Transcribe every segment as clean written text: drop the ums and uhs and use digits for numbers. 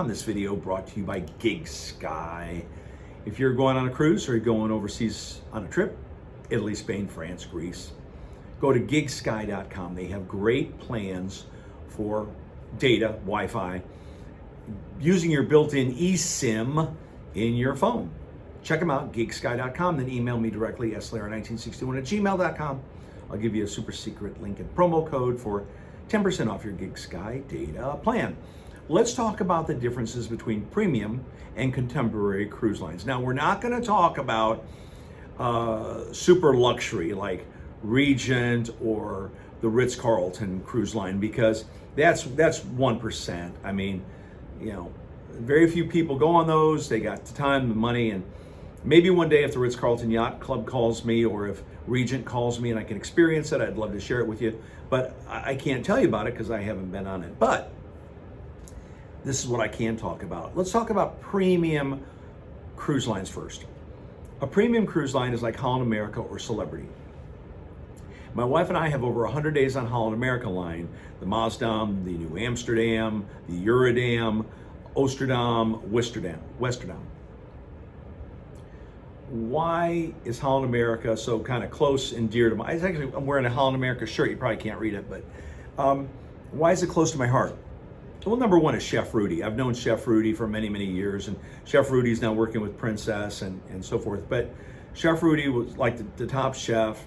This video brought to you by Gig Sky. If you're going on a cruise or you're going overseas on a trip, Italy, Spain, France, Greece, go to gigsky.com. They have great plans for data, Wi-Fi, using your built-in eSIM in your phone. Check them out, gigsky.com. Then email me directly, slara1961@gmail.com. I'll give you a super secret link and promo code for 10% off your Gig Sky data plan. Let's talk about the differences between premium and contemporary cruise lines. Now, we're not going to talk about super luxury like Regent or the Ritz-Carlton cruise line, because that's 1%. I mean, you know, very few people go on those. They got the time, the money, and maybe one day if the Ritz-Carlton Yacht Club calls me or if Regent calls me and I can experience it, I'd love to share it with you. But I can't tell you about it because I haven't been on it. But this is what I can talk about. Let's talk about premium cruise lines first. A premium cruise line is like Holland America or Celebrity. My wife and I have over 100 days on Holland America line, the Maasdam, the New Amsterdam, the Uredam, Oosterdam, Westerdam. Why is Holland America so kind of close and dear to my, I'm wearing a Holland America shirt, you probably can't read it, but why is it close to my heart? Well, number one is Chef Rudy. I've known Chef Rudy for many, many years, and Chef Rudy's now working with Princess and so forth. But Chef Rudy was like the top chef.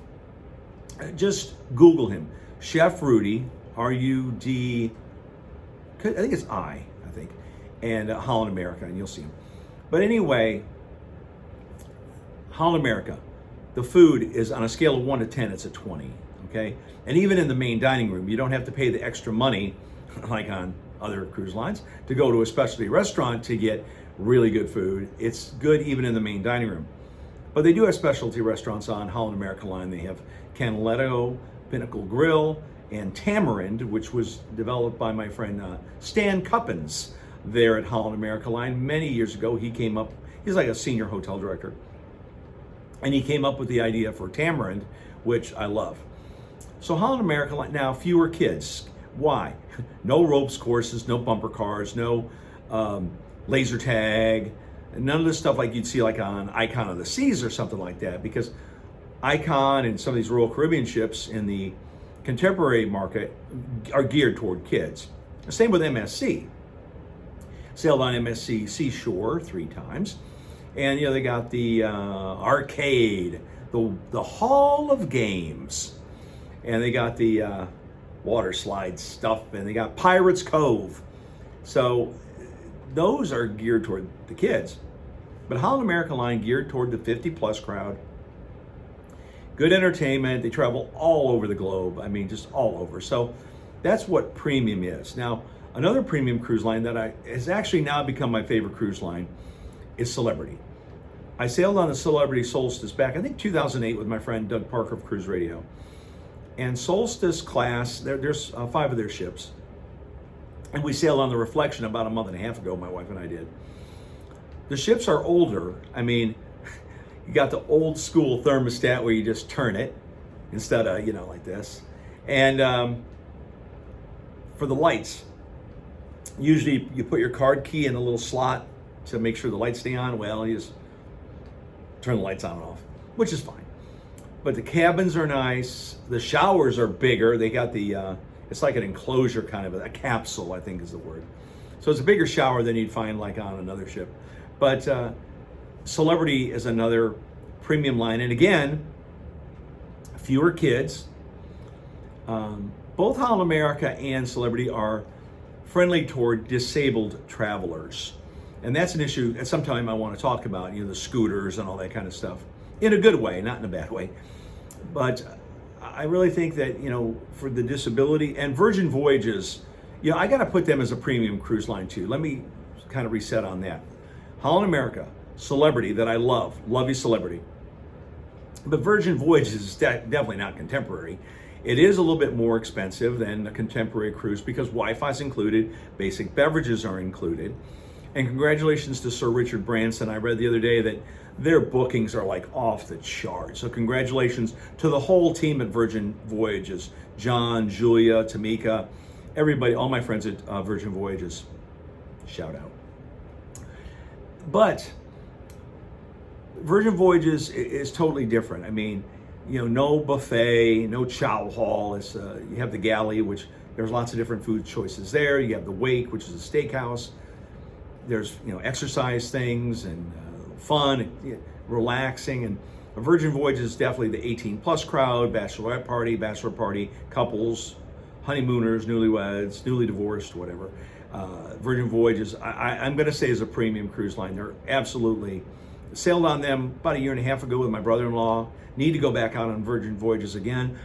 Just Google him. Chef Rudy, R-U-D, I think it's I think, and Holland America, and you'll see him. But anyway, Holland America, the food is on a scale of 1 to 10, it's a 20, okay? And even in the main dining room, you don't have to pay the extra money like on other cruise lines to go to a specialty restaurant to get really good food. It's good even in the main dining room. But they do have specialty restaurants on Holland America line. They have Canaletto, Pinnacle Grill, and Tamarind, which was developed by my friend Stan Cuppins there at Holland America line many years ago. He came up, he's like a senior hotel director, and he came up with the idea for Tamarind, which I love. So Holland America line, now fewer kids. Why? No ropes courses, no bumper cars, no laser tag, none of the stuff like you'd see like on Icon of the Seas or something like that, because Icon and some of these Royal Caribbean ships in the contemporary market are geared toward kids. Same with MSC. Sailed on MSC Seashore 3 times. And you know, they got the arcade, the Hall of Games, and they got the water slide stuff, and they got Pirates Cove. So those are geared toward the kids. But Holland America line geared toward the 50+ crowd. Good entertainment. They travel all over the globe. I mean, just all over. So that's what premium is. Now, another premium cruise line that has actually now become my favorite cruise line is Celebrity. I sailed on the Celebrity Solstice back, I think 2008, with my friend Doug Parker of Cruise Radio. And Solstice class, there's 5 of their ships. And we sailed on the Reflection about a month and a half ago, my wife and I did. The ships are older. I mean, you got the old school thermostat where you just turn it instead of, you know, like this. And for the lights, usually you put your card key in the little slot to make sure the lights stay on. Well, you just turn the lights on and off, which is fine. But the cabins are nice. The showers are bigger. They got the, it's like an enclosure kind of, a capsule, I think is the word. So it's a bigger shower than you'd find like on another ship. But Celebrity is another premium line. And again, fewer kids. Both Holland America and Celebrity are friendly toward disabled travelers. And that's an issue at some time I want to talk about, you know, the scooters and all that kind of stuff. In a good way, not in a bad way. But I really think that, you know, for the disability and Virgin Voyages, you know, I got to put them as a premium cruise line too. Let me kind of reset on that. Holland America, Celebrity, that I love you Celebrity. But Virgin Voyages is definitely not contemporary. It is a little bit more expensive than a contemporary cruise because Wi-Fi is included, basic beverages are included. And congratulations to Sir Richard Branson. I read the other day that their bookings are like off the charts. So congratulations to the whole team at Virgin Voyages. John, Julia, Tamika, everybody, all my friends at Virgin Voyages. Shout out. But Virgin Voyages is totally different. I mean, no buffet, no chow hall. It's you have the galley, which there's lots of different food choices there. You have the wake, which is a steakhouse. There's exercise things and fun, relaxing. And a Virgin Voyage is definitely the 18 plus crowd, bachelorette party, bachelor party, couples, honeymooners, newlyweds, newly divorced, whatever. Virgin Voyages, I'm going to say, is a premium cruise line. They're absolutely, sailed on them about a year and a half ago with my brother-in-law. Need to go back out on Virgin Voyages again.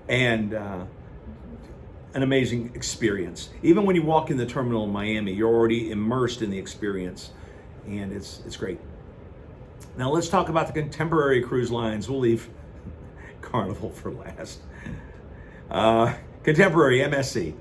And an amazing experience. Even when you walk in the terminal in Miami, you're already immersed in the experience, and it's great. Now let's talk about the contemporary cruise lines. We'll leave Carnival for last. Contemporary MSC.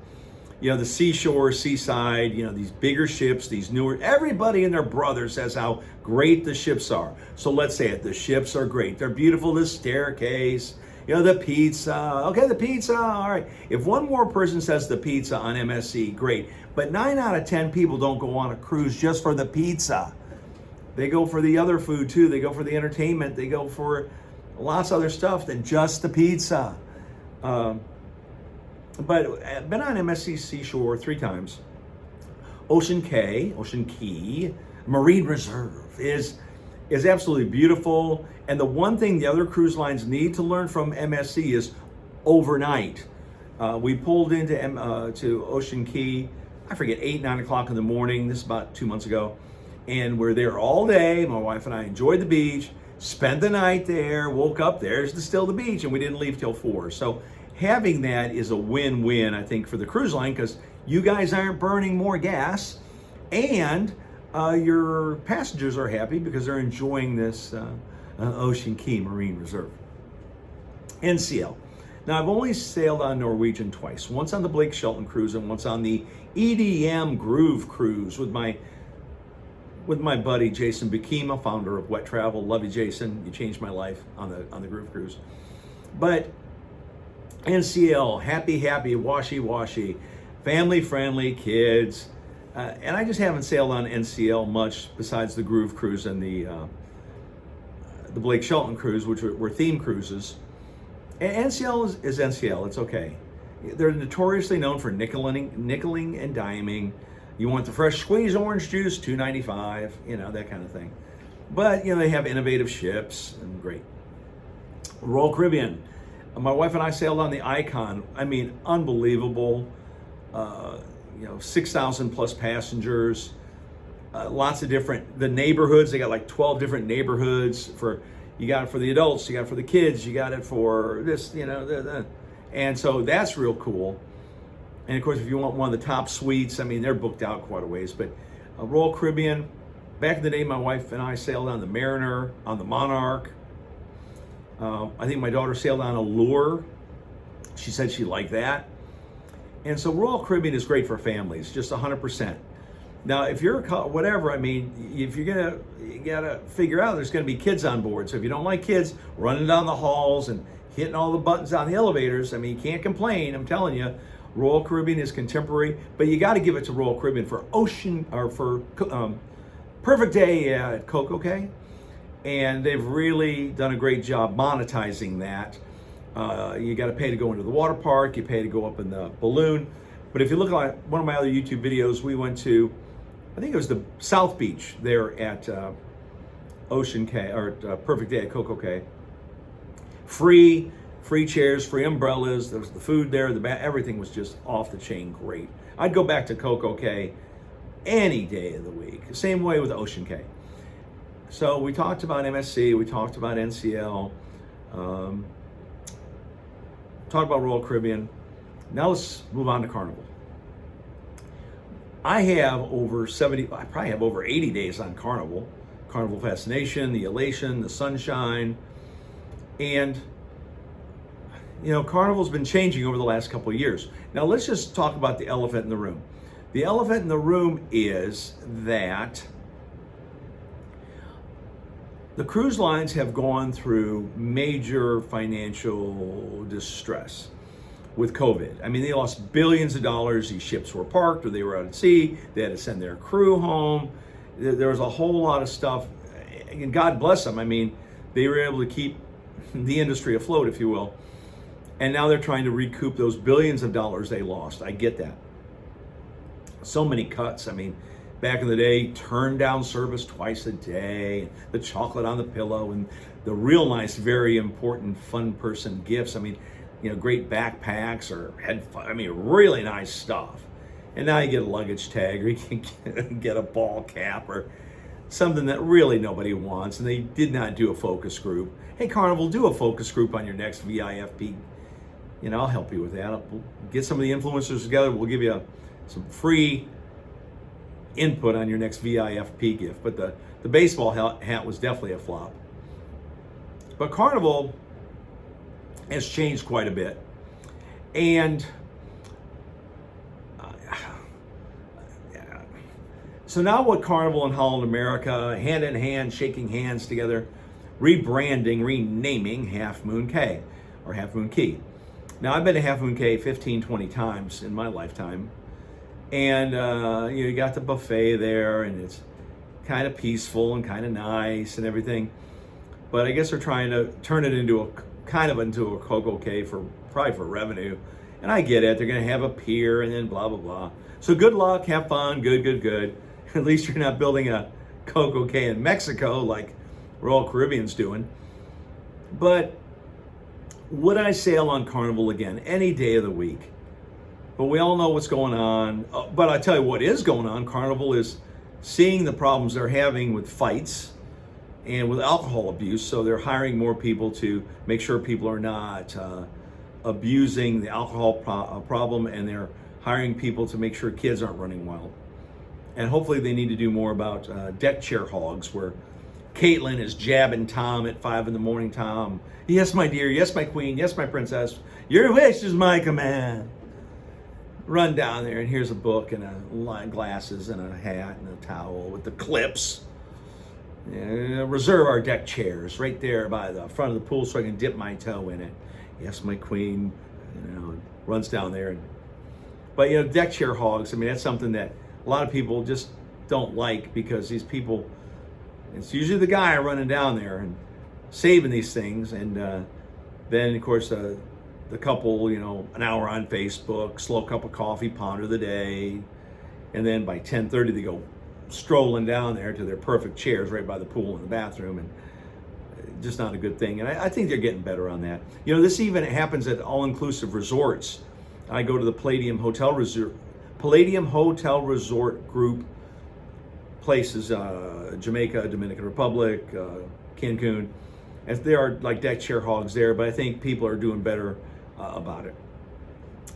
The seashore, seaside, these bigger ships, these newer, everybody and their brother says how great the ships are. So let's say it, the ships are great. They're beautiful, the staircase, the pizza. Okay, the pizza, all right. If one more person says the pizza on MSC, great. But 9 out of 10 people don't go on a cruise just for the pizza. They go for the other food too. They go for the entertainment. They go for lots of other stuff than just the pizza. But I've been on MSC Seashore 3 times. Ocean Key, Marine Reserve is absolutely beautiful. And the one thing the other cruise lines need to learn from MSC is overnight. We pulled into to Ocean Key, I forget, 8, 9 o'clock in the morning. This is about 2 months ago. And we're there all day. My wife and I enjoyed the beach, spent the night there, woke up, there's still the beach, and we didn't leave till 4. So having that is a win-win, I think, for the cruise line, because you guys aren't burning more gas, and your passengers are happy because they're enjoying this Ocean Key Marine Reserve. NCL. Now, I've only sailed on Norwegian twice, once on the Blake Shelton cruise and once on the EDM Groove cruise with my buddy Jason Bikima, founder of Wet Travel. Love you, Jason. You changed my life on the Groove cruise. But NCL, happy, washy, family-friendly, kids. And I just haven't sailed on NCL much besides the Groove cruise and the Blake Shelton cruise, which were theme cruises. And NCL is NCL, it's okay. They're notoriously known for nickeling and diming. You want the fresh squeezed orange juice, $2.95, that kind of thing. But, they have innovative ships and great. Royal Caribbean. My wife and I sailed on the Icon. I mean, unbelievable. 6,000 plus passengers. Lots of the neighborhoods. They got like 12 different neighborhoods. You got it for the adults, you got it for the kids, you got it for this, and so that's real cool. And of course, if you want one of the top suites, they're booked out quite a ways. But Royal Caribbean, back in the day, my wife and I sailed on the Mariner, on the Monarch. I think my daughter sailed on Allure. She said she liked that. And so Royal Caribbean is great for families, just 100%. Now, if you're whatever, if you gotta figure out there's gonna be kids on board. So if you don't like kids running down the halls and hitting all the buttons on the elevators, you can't complain. I'm telling you, Royal Caribbean is contemporary, but you got to give it to Royal Caribbean for Perfect Day at Coco Cay, and they've really done a great job monetizing that. You got to pay to go into the water park, you pay to go up in the balloon. But if you look at one of my other YouTube videos, we went to, I think it was the South Beach there at Ocean Cay, or Perfect Day at Coco Cay. Free chairs, free umbrellas, there was the food there, everything was just off the chain great. I'd go back to Coco Cay any day of the week. Same way with Ocean Cay. So we talked about MSC, we talked about NCL, talked about Royal Caribbean. Now let's move on to Carnival. I probably have over 80 days on Carnival. Carnival Fascination, the Elation, the Sunshine, and Carnival's been changing over the last couple of years. Now let's just talk about the elephant in the room. The elephant in the room is that the cruise lines have gone through major financial distress with COVID. They lost billions of dollars. These ships were parked or they were out at sea. They had to send their crew home. There was a whole lot of stuff, and God bless them. I mean, they were able to keep the industry afloat, if you will. And now they're trying to recoup those billions of dollars they lost. I get that. So many cuts. I mean, back in the day, turn down service twice a day, the chocolate on the pillow, and the real nice, very important, fun person gifts. I mean, great backpacks or really nice stuff. And now you get a luggage tag, or you can get a ball cap, or something that really nobody wants. And they did not do a focus group. Hey, Carnival, do a focus group on your next VIFP. I'll help you with that. We'll get some of the influencers together. We'll give you some free input on your next VIFP gift. But the baseball hat was definitely a flop. But Carnival has changed quite a bit. And so now what Carnival and Holland America, hand in hand, shaking hands together, rebranding, renaming Half Moon Cay, or Half Moon Key. Now, I've been to Half Moon Cay 15, 20 times in my lifetime. And you got the buffet there, and it's kind of peaceful and kind of nice and everything. But I guess they're trying to turn it into a Coco Cay probably for revenue. And I get it. They're going to have a pier and then blah, blah, blah. So good luck, have fun, good. At least you're not building a Coco Cay in Mexico like Royal Caribbean's doing. But would I sail on Carnival again any day of the week? But we all know what's going on. But I tell you what is going on. Carnival is seeing the problems they're having with fights and with alcohol abuse. So they're hiring more people to make sure people are not abusing the alcohol problem. And they're hiring people to make sure kids aren't running wild. And hopefully they need to do more about deck chair hogs, where Caitlin is jabbing Tom at 5 a.m. Tom, yes, my dear, yes, my queen, yes, my princess, your wish is my command. Run down there, and here's a book and glasses and a hat and a towel with the clips. Reserve our deck chairs right there by the front of the pool so I can dip my toe in it. Yes, my queen, runs down there. But deck chair hogs, that's something that a lot of people just don't like, because these people, it's usually the guy running down there and saving these things. And then, of course, the couple, an hour on Facebook, slow cup of coffee, ponder the day. And then by 10:30, they go strolling down there to their perfect chairs right by the pool in the bathroom. And just not a good thing. And I think they're getting better on that. This even happens at all-inclusive resorts. I go to the Palladium Hotel Resort Group places, Jamaica, Dominican Republic, Cancun, as there are like deck chair hogs there, but I think people are doing better about it.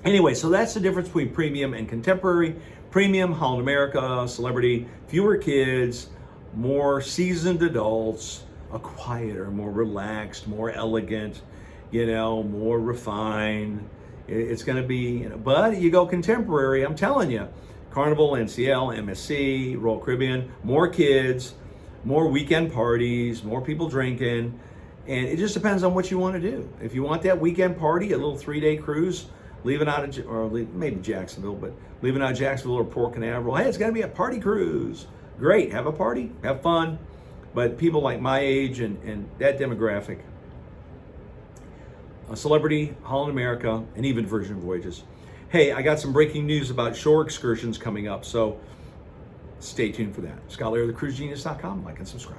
Anyway, so that's the difference between premium and contemporary. Premium, Holland America, celebrity, fewer kids, more seasoned adults, a quieter, more relaxed, more elegant, more refined. It's going to be, but you go contemporary, I'm telling you, Carnival, NCL, MSC, Royal Caribbean, more kids, more weekend parties, more people drinking. And it just depends on what you want to do. If you want that weekend party, a little 3-day cruise, maybe Jacksonville, but leaving out of Jacksonville or Port Canaveral, hey, it's going to be a party cruise. Great, have a party, have fun. But people like my age and that demographic, Celebrity, Holland America, and even Virgin Voyages. Hey, I got some breaking news about shore excursions coming up, so stay tuned for that. ScottLarry, thecruisegenius.com. Like and subscribe.